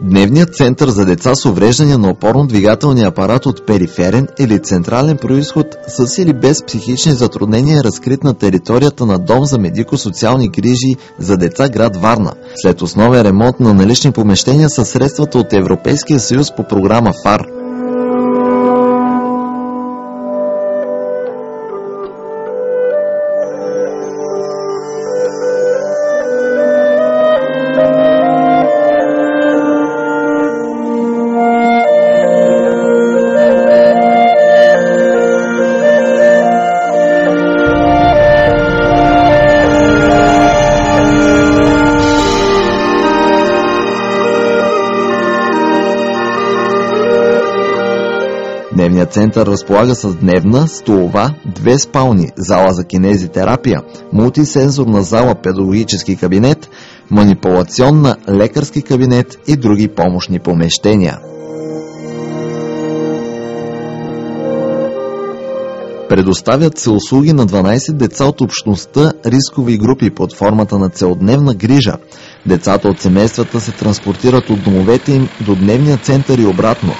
Дневният център за деца с увреждания на опорно-двигателния апарат от периферен или централен произход с или без психични затруднения е разкрит на територията на Дом за медико-социални грижи за деца град Варна, след основен ремонт на налични помещения със средствата от Европейския съюз по програма ФАР. Дневният център разполага с дневна, столова, 2 спални, зала за кинезитерапия, мултисензорна зала, педагогически кабинет, манипулационна, лекарски кабинет и други помощни помещения. Предоставят се услуги на 12 деца от общността рискови групи под формата на целодневна грижа. Децата от семействата се транспортират от домовете им до дневния център и обратно.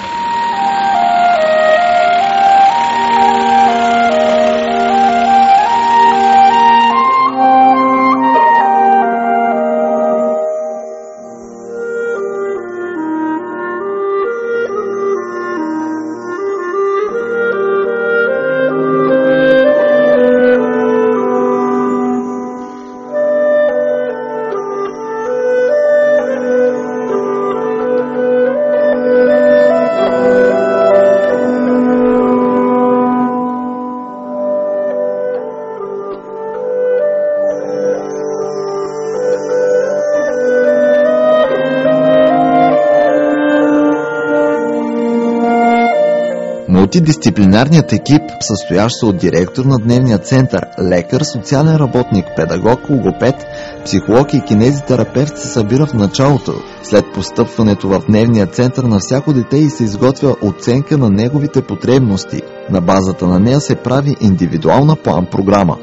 Мултидисциплинарният екип, състоящ се от директор на дневния център, лекар, социален работник, педагог, логопед, психолог и кинезитерапевт се събира в началото. След постъпването в дневния център на всяко дете и се изготвя оценка на неговите потребности. На базата на нея се прави индивидуална план-програма.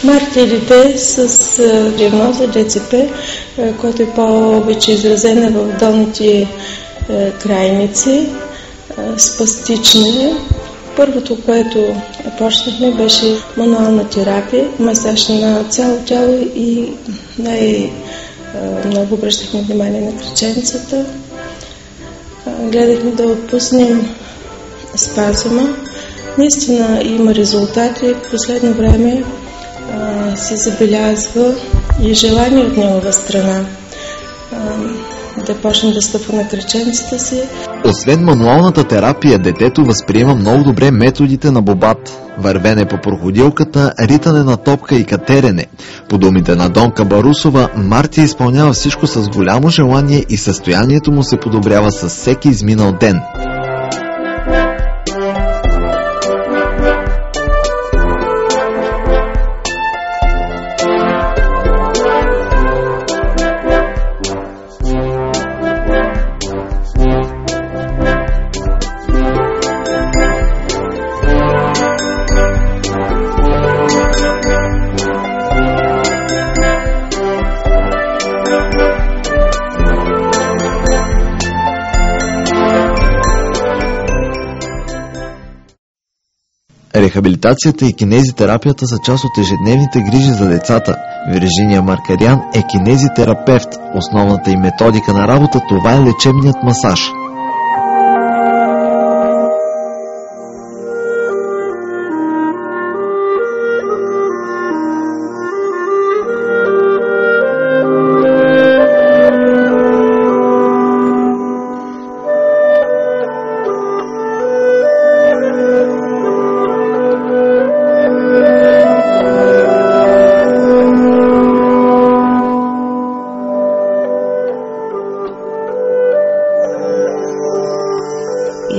Март е дете с диагноза ДЦП, който е повече изразена в долните крайници, спастични. Първото, което почнахме, беше мануална терапия, масаж на цяло тяло и много обръщахме внимание на кръченцата. Гледахме да отпуснем спазъма. Наистина има резултати. В последно време се забелязва и желание от негова страна да почне да стъпва на кръченцата си. Освен мануалната терапия, детето възприема много добре методите на Бобат. Вървене по проходилката, ритане на топка и катерене. По думите на Донка Барусова, Марти изпълнява всичко с голямо желание и състоянието му се подобрява с всеки изминал ден. Рехабилитацията и кинезитерапията са част от ежедневните грижи за децата. Виржиния Маркарян е кинезитерапевт. Основната й методика на работа това е лечебният масаж.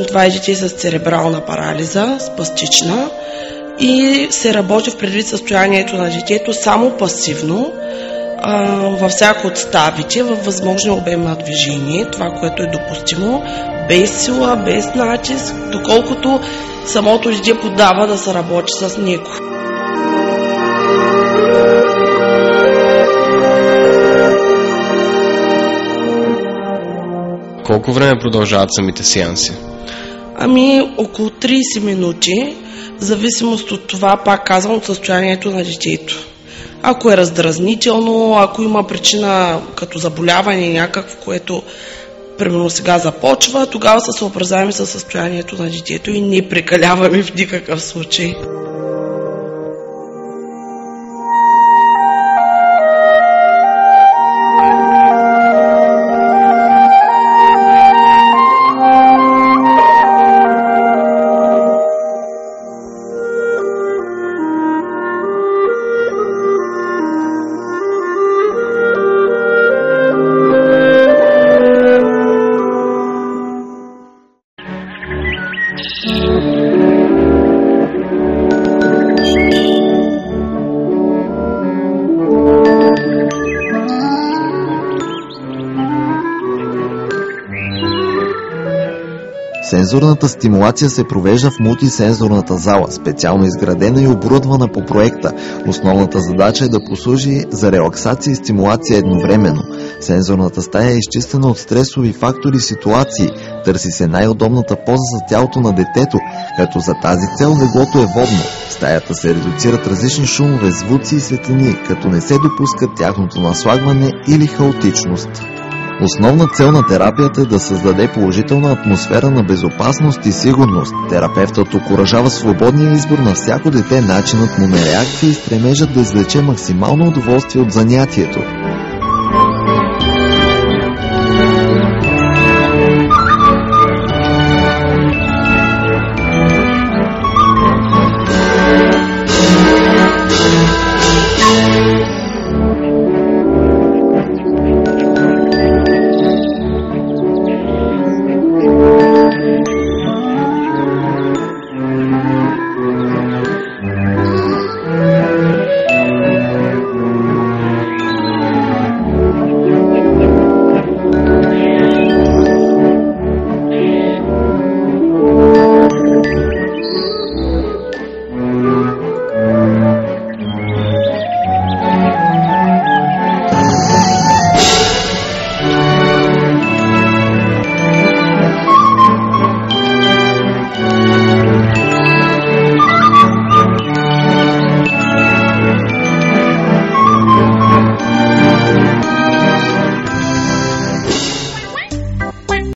това е дете с церебрална парализа, спастична, и се работи в предвид състоянието на детето само пасивно, във всяко от ставите, във възможния обем на движение, това, което е допустимо, без сила, без натиск, доколкото самото дете подава да се работи с него. Колко време продължават самите сеанси? Около 30 минути, в зависимост от това, пак казвам, от състоянието на детето. Ако е раздразнително, ако има причина като заболяване някакво, което примерно сега започва, тогава се съобразяваме със състоянието на детето и не прекаляваме в никакъв случай. Сензорната стимулация се провежда в мултисензорната зала, специално изградена и оборудвана по проекта. Основната задача е да послужи за релаксация и стимулация едновременно. Сензорната стая е изчистена от стресови фактори и ситуации. Търси се най-удобната поза за тялото на детето, като за тази цел леглото е водно. В стаята се редуцират различни шумове, звуци и светлини, като не се допускат тяхното наслагване или хаотичност. Основна цел на терапията е да създаде положителна атмосфера на безопасност и сигурност. Терапевтът окуражава свободния избор на всяко дете, начинът му на реакция и стремежът да извлече максимално удоволствие от занятието.